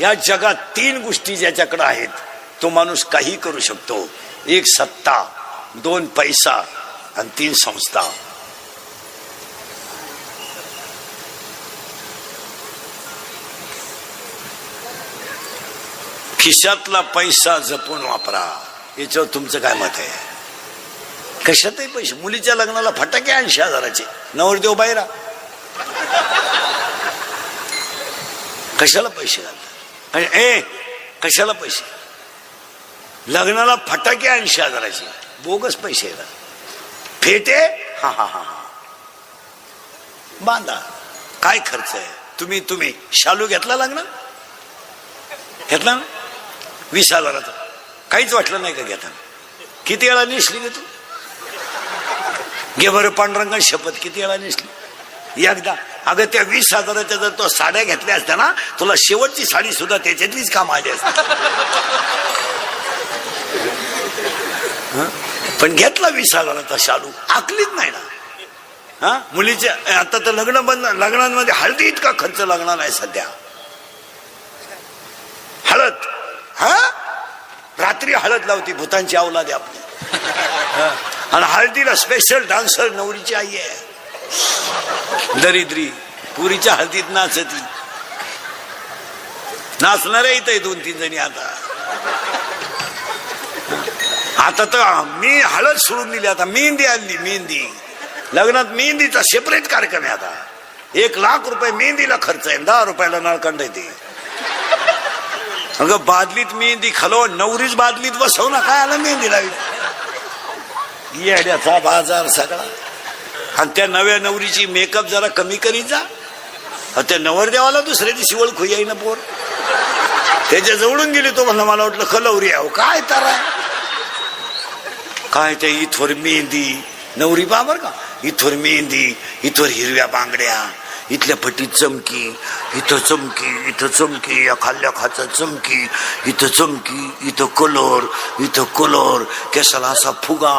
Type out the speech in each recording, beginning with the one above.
या जगात 3 गोष्टी ज्याच्याकडे आहेत तो माणूस काही करू शकतो. 1 सत्ता, 2 पैसा आणि 3 संस्था. खिशातला पैसा जपून वापरा. याच्यावर तुमचं काय मत आहे? कशातही पैसे. मुलीच्या लग्नाला फटाके 80,000चे, नवरदेव बाहेरा. कशाला पैसे घालतात? कशाला पैसे? लग्नाला फटाके 80,000चे, बोगस पैसे येतात. फेटे हा हा हा हा बांधा. काय खर्च आहे? तुम्ही शालू घेतला लग्न? घेतला ना? 20,000चा. काहीच वाटलं नाही का घेताना? किती वेळा नेसली ग तू? घे बरं पांडुरंगा शपथ, किती वेळा नेसली? एकदा. अगं त्या 20,000च्या जर तो साड्या घेतल्या असत्या ना, तुला शेवटची साडी सुद्धा त्याच्यातलीच काम आली असते. पण घेतला 20,000चा शालू, आकलीच नाही ना. हा मुलीच्या आता तर लग्न बंद. लग्नांमध्ये हळदी इतका खर्च लागणार आहे सध्या. हळद, हा रात्री हळद लावती भूतांची अवलाद आहे आपली. आणि हळदीला स्पेशल डान्सर नवरीची आई आहे. दरिद्री पुरीच्या हळदीत नाचती. नाचणाऱ्या इथे 2-3 जणी. आता तर मी हळद सोडून दिली. आता मेहंदी आणली. मेहंदी लग्नात मेहंदीचा सेपरेट कार्यक्रम आहे. आता 1 लाख रुपये मेहंदीला खर्च आहे. 10 रुपयाला नळकंड येते. अगं बादलीत मेहंदी खालो, नवरीच बादलीत बसव ना. काय आला मेहंदी लावी? येड्याचा बाजार सगळा. आणि त्या नव्या नवरीची मेकअप जरा कमी करीत जा. त्या नवरदेवाला दुसऱ्या दिवशी ओळखू येई ना पोर. त्याच्या जवळून गेली तो म्हणला मला वाटलं खलवरी आहे. काय तर काय ते इथवर मेहंदी. नवरी बाबर का? इथवर मेहंदी, इथवर हिरव्या बांगड्या, इथल्या फटीत चमकी, इथं चमकी, इथं चमकी, या खाल्ल्या खाचा चमकी, इथं चमकी, इथं कलर, इथं कलर, केसाला असा फुगा,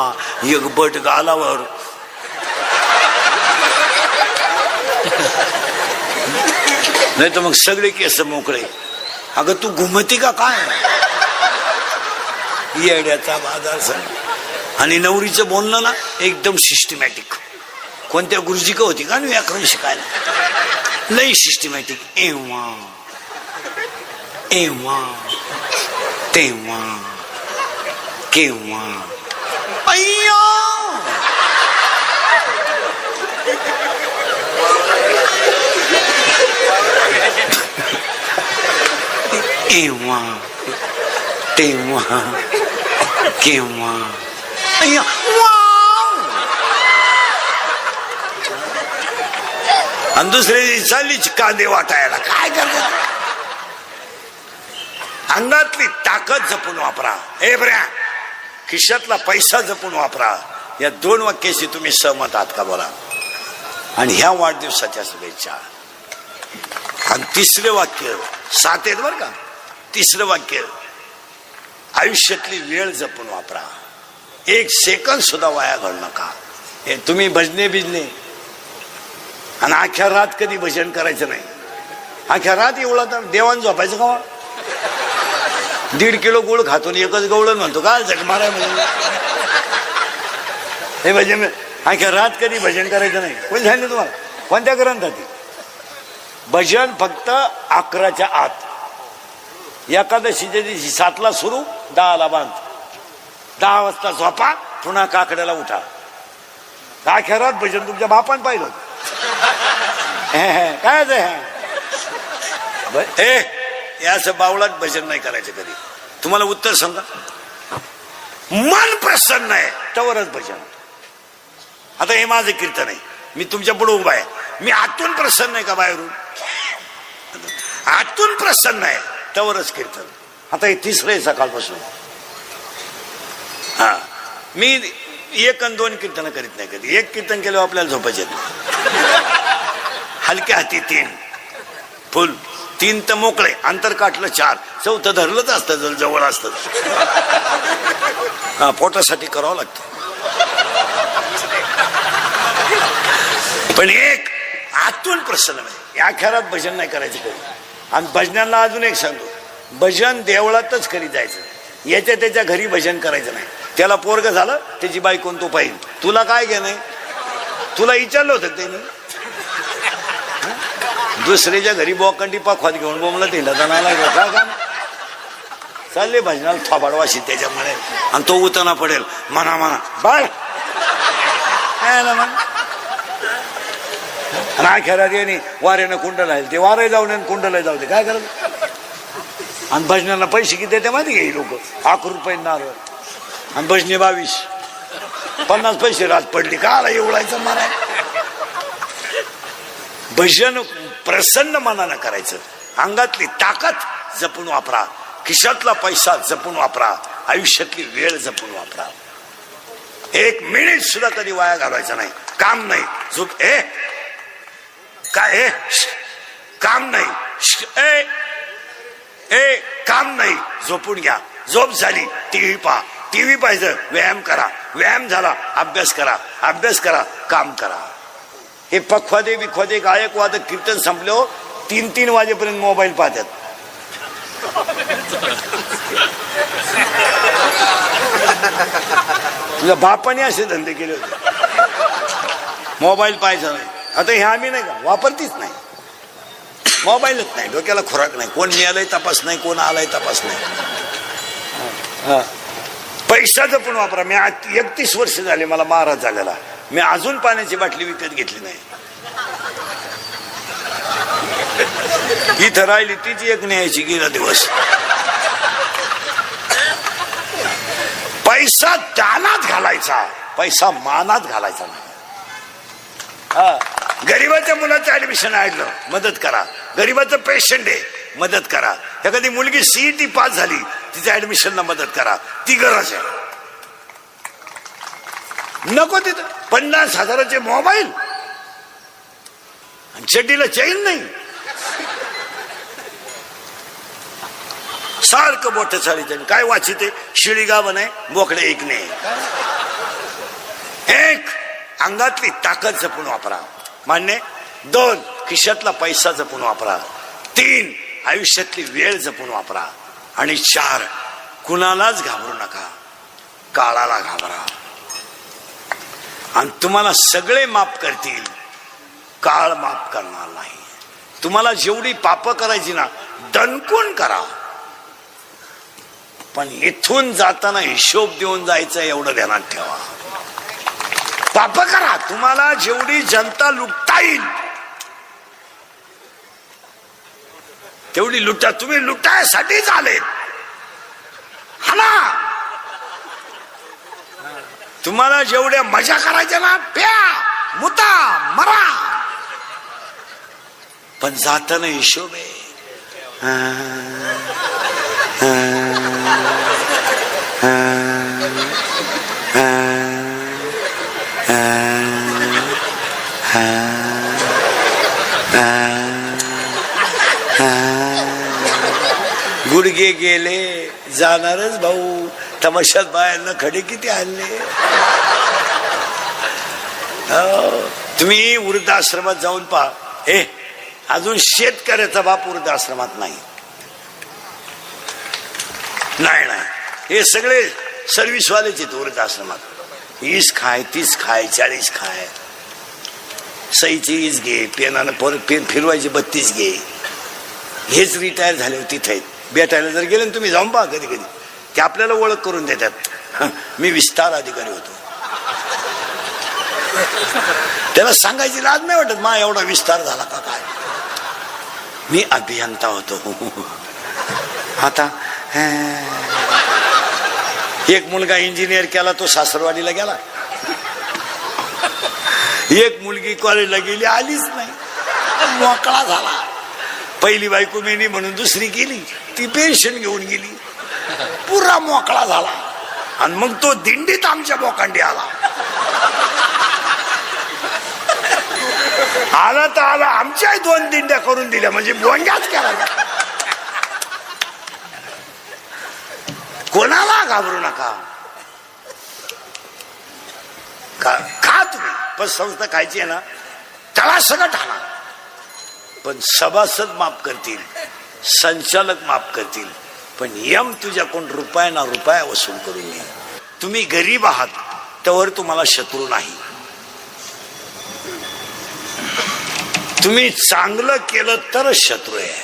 एक बट गालावर. नाही तर मग सगळे केस मोकळे. अगं तू घुमती का काय? येड्याचा बाजार सण. आणि नवरीचं बोलणं ना एकदम सिस्टमॅटिक. कोणत्या गुरुजी का होती का व्याकरण शिकायला? लई सिस्टमॅटिक. एव्हा एव्हा तेव्हा केव्हा अय्या एव्हा तेव्हा केव्हा अय्या. आणि दुसरी चालली कांदे वाटायला. काय करतात? अंगातली ताकद जपून वापरा. हे बऱ्या खिशातला पैसा जपून वापरा. या 2 वाक्याशी तुम्ही सहमत आहात का बोला? आणि ह्या वाढदिवसाच्या शुभेच्छा. आणि 3रे वाक्य 7 आहेत बरं का. 3रं वाक्य आयुष्यातली वेळ जपून वापरा. 1 सेकंद सुद्धा वाया घालू नका. हे तुम्ही भजने बिजने आणि अख्ख्या रात कधी भजन करायचं नाही. अख्ख्या रात एवढा तर देवान झोपायचं का? 1.5 किलो गुळ खातून 1च गवळण म्हणतो का जग मारा म्हणजे? हे भजन अख्ख्या रात कधी भजन करायचं नाही. कोण सांगितलं तुम्हाला? कोणत्या ग्रंथात? भजन फक्त 11च्या आत. एकादशीच्या दिवशी 7ला सुरू, 10ला बांध. 10 वाजता झोपा, पुन्हा काकड्याला उठा. अख्ख्या रात भजन तुमच्या बापान पाहिलं. काय असं बावळात भजन नाही करायचं कधी. तुम्हाला उत्तर सांगा. मन प्रसन्न आहे तवरच भजन. आता हे माझं कीर्तन आहे. मी तुमच्या पुढे उभा आहे. मी आतून प्रसन्न आहे का बाहेरून? आतून प्रसन्न आहे तवरच कीर्तन. आता हे 3रं आहे सकाळपासून. हा मी 1 आणि 2 कीर्तन करीत नाही कधी. 1 कीर्तन केल्यावर आपल्याला झोपायचे येत नाही. हलक्या हाती 3 फुल. 3 तर मोकळे. अंतर काटलं 4. 4थं धरलंच असतं जर जवळ असतं. हा पोटासाठी करावं लागतं. पण 1 आतून प्रसन्न आहे. या खेळात भजन नाही करायचं कधी. आणि भजनाला अजून एक सांगतो. भजन देवळातच करीत जायचं, याच्या त्याच्या घरी भजन करायचं नाही. त्याला पोरग झालं त्याची बायकोन तो पाहिजे, तुला काय घे नाही. तुला विचारलं होतं त्यांनी, दुसऱ्याच्या घरी बोकंडी पाखवात घेऊन बोमला तिला जाणार काय का चालले भजनाला थोबाडवाशी त्याच्यामुळे, आणि तो उतना पडेल म्हणा म्हणा बाळ नाही खेळात येणे वाऱ्यानं कुंडल आहे, ते वारे जाऊन कुंडल जाऊ दे, काय करायचं. आणि भजनाला पैसे किती देते माहिती घे लोक, 1 रुपये नारळ, आणि भजने 22, 50 पैसे रात पडली का आला एवढायचं मला. भजन प्रसन्न मनानं करायचं, अंगातली ताकद जपून वापरा, खिशातला पैसा जपून वापरा, आयुष्यातली वेळ जपून वापरा. 1 मिनिट सुद्धा कधी वाया घालवायचा नाही. काम नाही झोप ए काय काम नाही ए काम नाही, झोपून घ्या. झोप झाली टीव्ही पहा, टीव्ही पाहिजे, व्यायाम करा, व्यायाम झाला अभ्यास करा, अभ्यास करा, काम करा. हे पखवादे बिखवादे गायक वादक कीर्तन संपलो 3-3 वाजेपर्यंत मोबाईल पाहतात. तुझ्या बापाने असे धंदे केले होते, मोबाईल पाहायचा नाही. आता हे आम्ही नाही का वापरतीच नाही, मोबाईलच नाही, डोक्याला खुराक नाही, कोण मिळालंय तपास नाही, कोण आलाय तपास नाही. पैसा जपून वापरा. मी 31 वर्ष झाले मला महाराज झालेला, मी अजून पाण्याची बाटली विकत घेतली नाही. इथं राहिली तिची एक न्यायची गेला दिवस. पैसा दानात घालायचा, पैसा मानात घालायचा नाही. गरीबाच्या मुलाचं ऍडमिशन आणलं मदत करा, गरीबाचं पेशंट आहे मदत करा, एखादी मुलगी CET पास झाली तिच्या ऍडमिशनला मदत करा, ती गरज आहे. नको तिथं 50,000चे मोबाईल आणि चड्डीला चैन नाही, सारखं मोठं साडीचं काय वाचिते, शिळी गावन आहे बोकडे ऐकणे. 1 अंगातली ताकद जपून वापरा, मान्य. 2 खिशातला पैसा जपून वापरा. 3 आयुष्यातली वेळ जपून वापरा. आणि 4 कुणालाच घाबरू नका, काळाला घाबरा. आणि तुम्हाला सगळे माफ करतील, काळ माफ करणार नाही. तुम्हाला जेवढी पाप करायची ना दणकून करा, पण इथून जाताना हिशोब देऊन जायचं एवढं ध्यानात ठेवा. पाप करा, तुम्हाला जेवढी जनता लुटता येईल तेवढी लुटा. तुम्ही लुटायसाठीच आले हा ना. तुम्हाला जेवढ्या मजा करायच्या ना प्या मुता मरा, पण जाताना हिशोब आहे. गुडघे गेले जाणारच भाऊ, तमाशात बायांना खडे किती आणले. तुम्ही वृद्धाश्रमात जाऊन पहा, अजून शेतकऱ्याचा बाप वृद्धाश्रमात नाही. हे सगळे सर्व्हिसवालेच आहेत वृद्धाश्रमात. 20 खाय 30 खाय 40 खाय, सईची 20 घे, पेनानं पेन फिरवायची 32 घे. हेच रिटायर झाले तिथे आहेत. भेटायला जर गेले तुम्ही जाऊन पहा, कधी कधी ते आपल्याला ओळख करून देतात. मी विस्तार अधिकारी होतो. त्याला सांगायची लाज नाही वाटत मा एवढा विस्तार झाला का काय. मी अभियंता होतो. आता एक मुलगा इंजिनियर केला, तो सासरवाडीला गेला. एक मुलगी कॉलेजला गेली, आलीच नाही, मोकळा झाला. पहिली बायको मेली म्हणून दुसरी गेली, ती पेन्शन घेऊन गेली, पुरा मोकळा झाला. आणि मग तो दिंडीत आमच्या बोकांडी आला. आला तर आला, आमच्या 2 दिंड्या करून दिल्या, म्हणजे बोंग्याच केला. कोणाला घाबरू नका, खा तुम्ही. पण संस्था खायची आहे ना त्याला सगळं ठाणा, पण सभासद माफ करतील, संचालक माफ करतील, पण यम तुझ्याकडून रुपया ना रुपया वसूल करून येईल. तुम्ही गरीब आहात त्यावर तुम्हाला शत्रू नाही. तुम्ही चांगलं केलं तरच शत्रू आहे.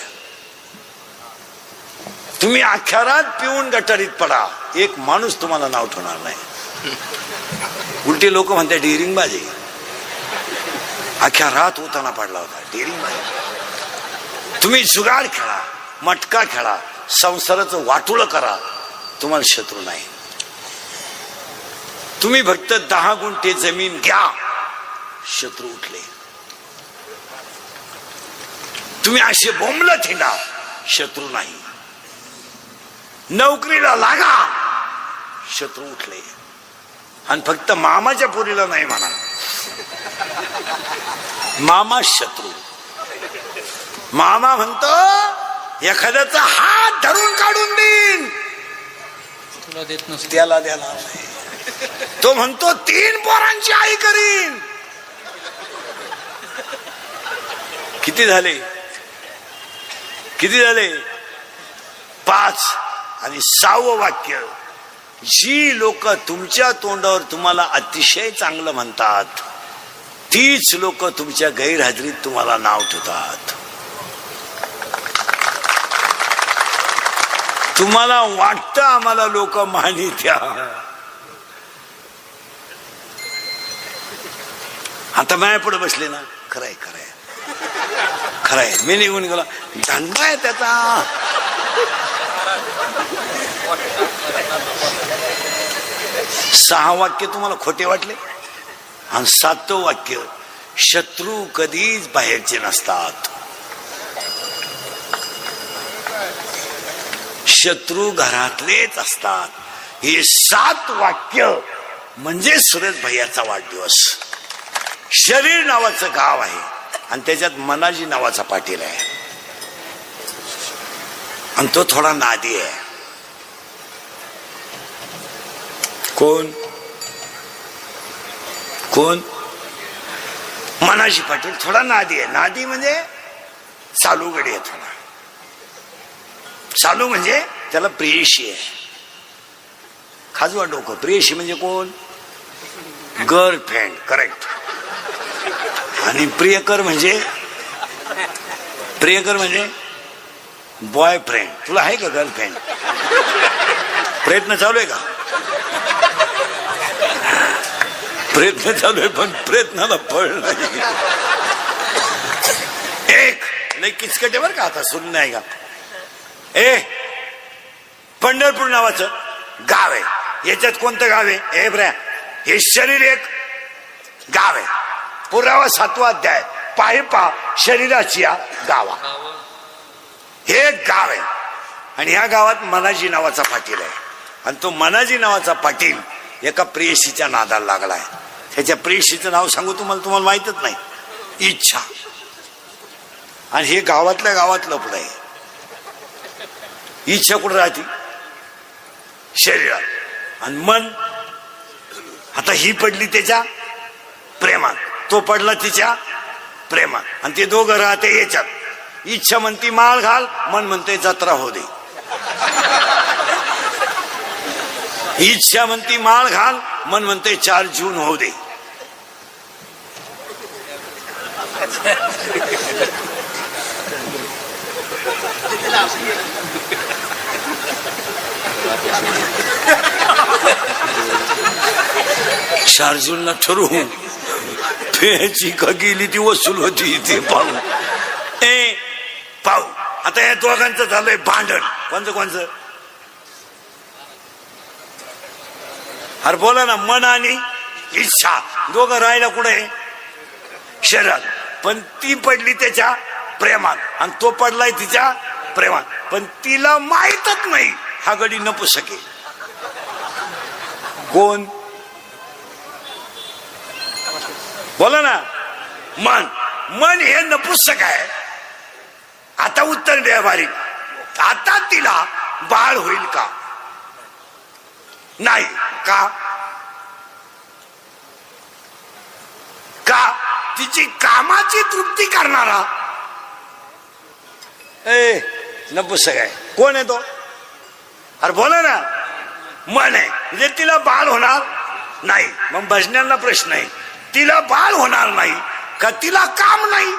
तुम्ही अख्ख्या रात पिऊन गटारीत पडा, एक माणूस तुम्हाला नाव ठेवणार नाही. उलटे लोक म्हणतात डेअरिंग बाजी, अख्ख्या रात होताना पडला होता, डेअरिंग बाजी. तुम्ही जुगार खेळा, मटका खेळा, संसाराचं वाटोळं करा, तुम्हाला शत्रू नाही. तुम्ही फक्त 10 गुंठे जमीन घ्या, शत्रू उठले. तुम्ही असे बोंबलत हिंडा, शत्रू नाही. नोकरीला लागा, शत्रू उठले. आणि फक्त मामाच्या पोरीला नाही म्हणा, मामा शत्रू. मामा म्हणतो एखाद्याचा हात धरून काढून देईन, तुला देत नसतो, त्याला देणार नाही. तो म्हणतो 3 पोरांची आई करीन. किती झाले? किती झाले? 5. आणि 6वं वाक्य, जी लोक तुमच्या तोंडावर तुम्हाला अतिशय चांगलं म्हणतात, तीच लोक तुमच्या गैरहजेरीत तुम्हाला नाव ठेवतात. तुम्हाला वाटतं आम्हाला लोक मानित्या, आता माया पुढे बसले ना, खरंय खरंय खरंय, मी निघून गेलो, धंदा आहे त्याचा. 6 वाक्य तुम्हाला खोटे वाटले. आणि 7वं वाक्य, शत्रू कधीच बाहेरचे नसतात, शत्रू घरातलेच असतात. हे 7 वाक्य म्हणजे सुरेश भैयाचा वाढदिवस. शरीर नावाचं गाव आहे आणि त्याच्यात मनाजी नावाचा पाटील आहे, आणि तो थोडा नादी आहे. कोण कोण? मनाजी पाटील थोडा नादी आहे. नादी म्हणजे चालू गडी आहे थोडा. चालू म्हणजे त्याला प्रेयशी आहे. खाजवा डोकं. प्रेयशी म्हणजे कोण? गर्लफ्रेंड. करेक्ट. आणि प्रियकर म्हणजे बॉयफ्रेंड. तुला आहे का गर्लफ्रेंड? प्रयत्न चालू आहे का? प्रयत्न चालू आहे, पण प्रयत्नाला फळ नाही. एक लई किचकटे बर का, आता सुरू नाही का. पंढरपूर नावाचं गाव आहे. याच्यात कोणतं गाव आहे? हे ब्र्या, हे शरीर एक गाव आहे. पुरावा 7वा अध्याय, पाय पा शरीराची या गावा. हे एक गाव आहे आणि ह्या गावात मनाजी नावाचा पाटील आहे. आणि तो मनाजी नावाचा पाटील एका प्रेयसीच्या नादाला लागलाय. त्याच्या प्रेयसीचं नाव सांगू तुम्हाला माहितच नाही. इच्छा. आणि हे गावातल्या गावात लपड आहे. इच्छा कुठं राहते? शरीरात. आणि मन, आता ही पडली त्याच्या प्रेमात, तो पडला तिच्या प्रेमात, आणि ते दोघं राहते याच्यात. इच्छा म्हणती माळ घाल, मन म्हणते जत्रा हो दे. इच्छा म्हणती माळ घाल, मन म्हणते 4 जून होऊ दे. शार्जूनला ठरवून फेची का गेली ती वसूल होती ते पाहू. पाहू आता या दोघांचं झालंय भांडण. कोणचं? अरे बोला ना. मन आणि इच्छा दोघं राहायला कुठे? शरीरात. पण ती पडली त्याच्या प्रेमात आणि तो पडलाय तिच्या प्रेमात. पण तिला माहीतच नाही हा गडी नपुसके. कोण? बोला ना. मन हे नपुसक आहे. आता उत्तर द्या बारीक. आता तिला बाळ होईल का? नाही. का? तिची कामाची तृप्ती करणारा नपुसक आहे. कोण आहे तो? अरे बोला ना. मन आहे म्हणजे तिला बाळ होणार नाही. मग भजन्यांना प्रश्न आहे, तिला बाळ होणार नाही का तिला काम नाही?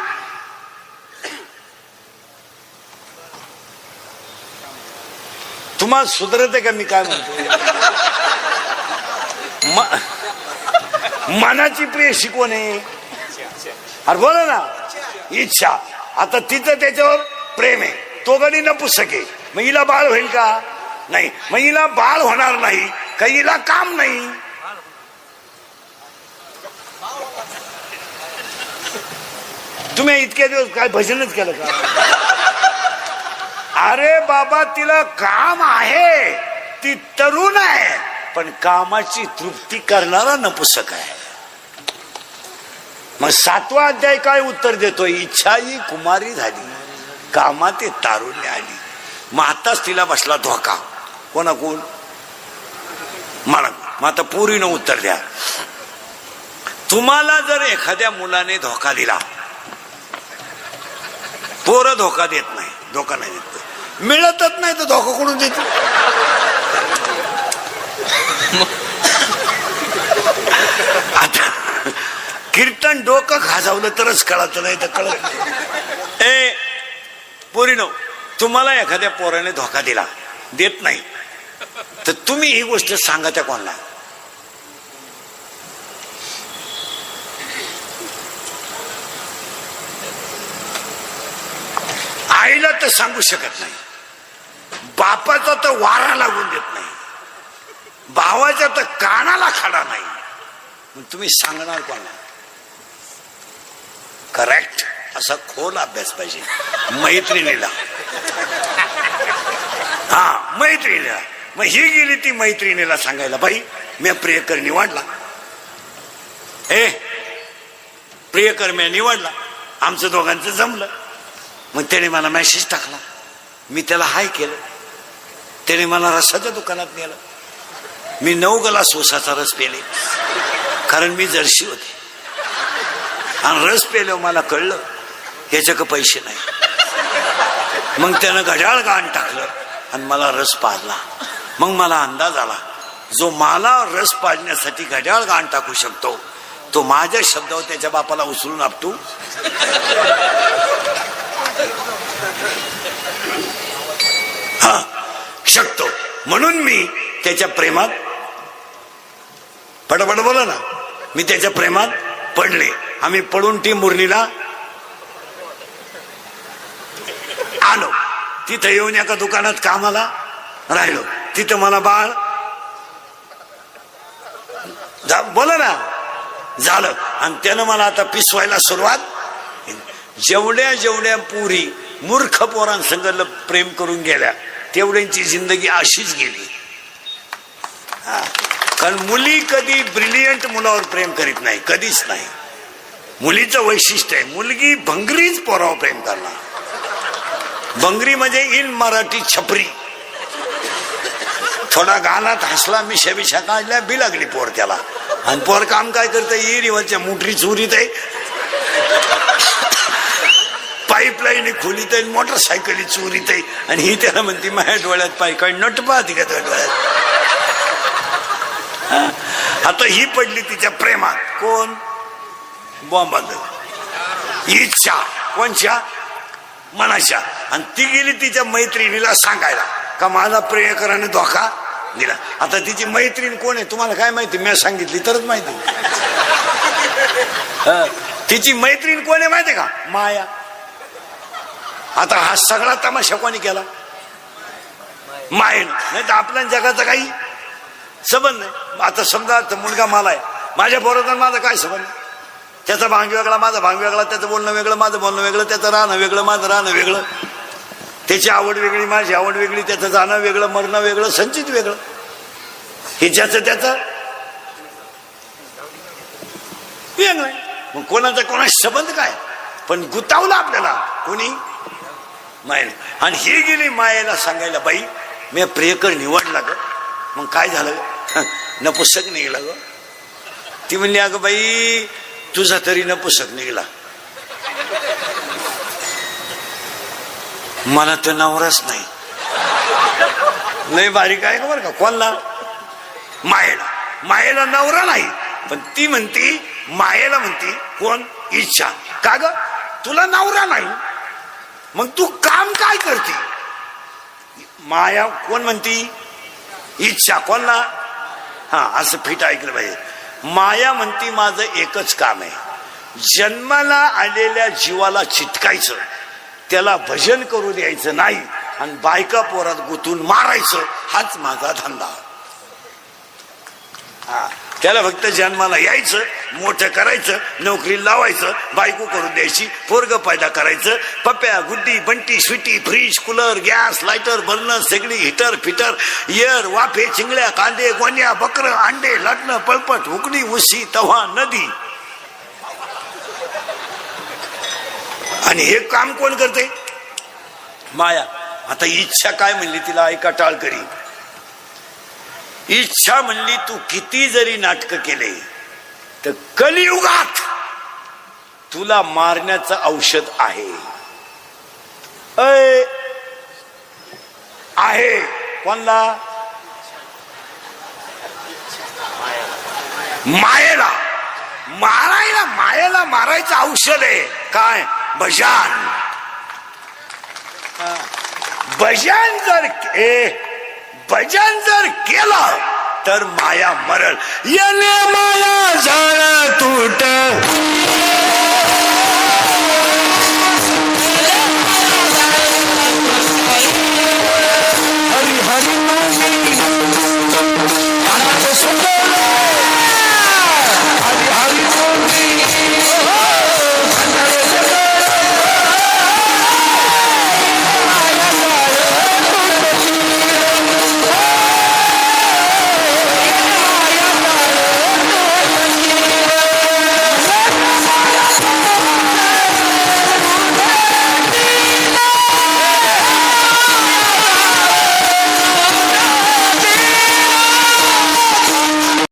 तुम्हाला सुधरत आहे का मी काय म्हणतो? मनाची प्रेयशी कोण आहे? अरे बोला ना. इच्छा. आता तिचं त्याच्यावर प्रेम आहे, तो गडी नपुसक आहे. मग हिला बाळ होईल का? नाही. मग हिला बाळ होणार नाही का हिला काम नाही? तुम्ही इतके दिवस काय भजनच केलं का? अरे बाबा तिला काम आहे, ती तरुण आहे, पण कामाची तृप्ती करणारा नपुसक आहे. मग 7वा अध्याय काय उत्तर देतोय? इच्छा ही कुमारी झाली, कामात तारुण्य आली. मग आताच तिला बसला धोका. कोण? मला. मग आता पोरीनं उत्तर द्या. तुम्हाला जर एखाद्या मुलाने धोका दिला, पोरं धोका देत नाही, धोका नाही देत, मिळतच नाही तर धोका कोणून देते? आता कीर्तन डोकं खाजावलं तरच कळत नाही तर कळत नाही. ए पोरीनो, तुम्हाला एखाद्या पोराने धोका दिला, देत नाही, तर तुम्ही ही गोष्ट सांगा त्या कोणाला? आईला तर सांगू शकत नाही, बापाचा तर वारा लागून देत नाही, भावाच्या तर कानाला खडा नाही, मग तुम्ही सांगणार कोणाला? करेक्ट. असा खोल अभ्यास पाहिजे. मैत्रिणीला. हा, मैत्रिणीला. मग ही गेली ती मैत्रिणीला सांगायला, बाई मी प्रियकर निवडला. प्रियकर मी निवडला, आमचं दोघांचं जमलं. मग त्याने मला मेसेज टाकला, मी त्याला हाय केलं, त्याने मला रसाच्या दुकानात नेलं, मी 9 ग्लास ऊसाचा रस पेले, कारण मी जर्शी होते. आणि रस पेल्यावर मला कळलं ह्याच्याकडे पैसे नाही. मग त्यानं घड्याळ गाण टाकलं आणि मला रस पाजला. मग मला अंदाज आला, जो मला रस पाजण्यासाठी घड्याळ गाण टाकू शकतो, तो माझ्या शब्दावर त्याच्या बापाला उचलून आपटू शकतो. म्हणून मी त्याच्या प्रेमात पडपड बोला ना, मी त्याच्या प्रेमात पडले. आम्ही पडून टिंबुर्णीला आलो. तिथं येऊन एका दुकानात कामाला राहिलो. तिथं मला बाळ बोला ना झालं. आणि त्यानं मला आता पिसवायला सुरुवात. जेवढ्या जेवढ्या पुरी मूर्ख पोरांसंग प्रेम करून गेल्या, तेवढ्यांची जिंदगी अशीच गेली. कारण मुली कधी ब्रिलियंट मुलावर प्रेम करीत नाही, कधीच नाही. मुलीचं वैशिष्ट्य आहे, मुलगी भंगरीच पोरावर प्रेम करणार. भंगरी म्हणजे इन मराठी छपरी. थोडा गालात हसला, मिशा बिशा काढल्या, बी लागली पोर त्याला. आणि पोर काम काय करतं, इरीवरच्या मोटरी चोरीत आहे, पाईपलाईन खोलीत आहे, मोटरसायकली चोरीत आहे. आणि ही त्याला म्हणते माझ्या डोळ्यात पाय काय नट पाहते का तुझ्या डोळ्यात? आता ही पडली तिच्या प्रेमात. कोण? बॉम्बांध. इच्छा कोणच्या? मनाच्या. आणि ती गेली तिच्या मैत्रिणीला सांगायला का माझा प्रियकराने धोका दिला. आता तिची मैत्रीण कोण आहे तुम्हाला काय माहिती? मी सांगितली तरच माहिती. तिची मैत्रीण कोण आहे माहिती का? माया. आता हा सगळा तमाशा कोणी केला? मायेनं. नाही तर आपल्या जगाचा काही संबंध नाही. आता समजा मुलगा मला आहे, माझ्या बरोबर माझा काय संबंध? त्याचा भांग वेगळा, माझा भांग वेगळा, त्याचं बोलणं वेगळं, माझं बोलणं वेगळं, त्याचं राहणं वेगळं, माझं राहणं वेगळं, त्याची आवड वेगळी, माझी आवड वेगळी, त्याचं जाणं वेगळं, मरणं वेगळं, संचित वेगळं. हे ज्याचं त्याचं वेगळं. मग कोणाचा कोणाशी संबंध काय? पण गुतावला आपल्याला कोणी? मायेने. आणि ही गेली मायेला सांगायला, बाई मी प्रियकर निवडला ग. मग काय झालं? नपुसक निघला ग. ती म्हणली, अगं बाई तुझा तरी नपुसक निघला. मला तर नवराच नाही. लय बारीक आहे का बरं का. कोणला? मायेला. मायेला नवरा नाही, पण ती म्हणती मायेला म्हणती कोण? इच्छा. का ग तुला नवरा नाही मग तू काम काय करते? माया कोण म्हणती? इच्छा. कोणला? हा असं फिट ऐकलं पाहिजे. माया म्हणती माझं एकच काम आहे, जन्माला आलेल्या जीवाला चिटकायचं, त्याला भजन करू द्यायचं नाही आणि बायका पोरात गुंतून मारायचं, हाच माझा धंदा. हा त्याला फक्त जन्माला यायचं, मोठं करायचं, नोकरी लावायचं, बायको करून द्यायची, पोरग पैदा करायचं, Pappya Guddi Bunty Sweety fridge cooler gas lighter burner सगळी हिटर फिटर एअर वाफे चिंगळ्या कांदे गोण्या बकर अंडे लटणं पळपट उकडी उशी तवा नदी. आणि हे काम कोण करते? माया. आता इच्छा काय म्हणली तिला ऐका टाळकरी. इच्छा म्हणली तू किती जरी नाटक केले तर कलियुगात तुला मारण्याचं औषध आहे. आहे. कोणला? मायेला. मारायला मायेला मारायचं औषध आहे काय? भजन. भजन जर केलं तर माया मरल. येणे माया झाड तुट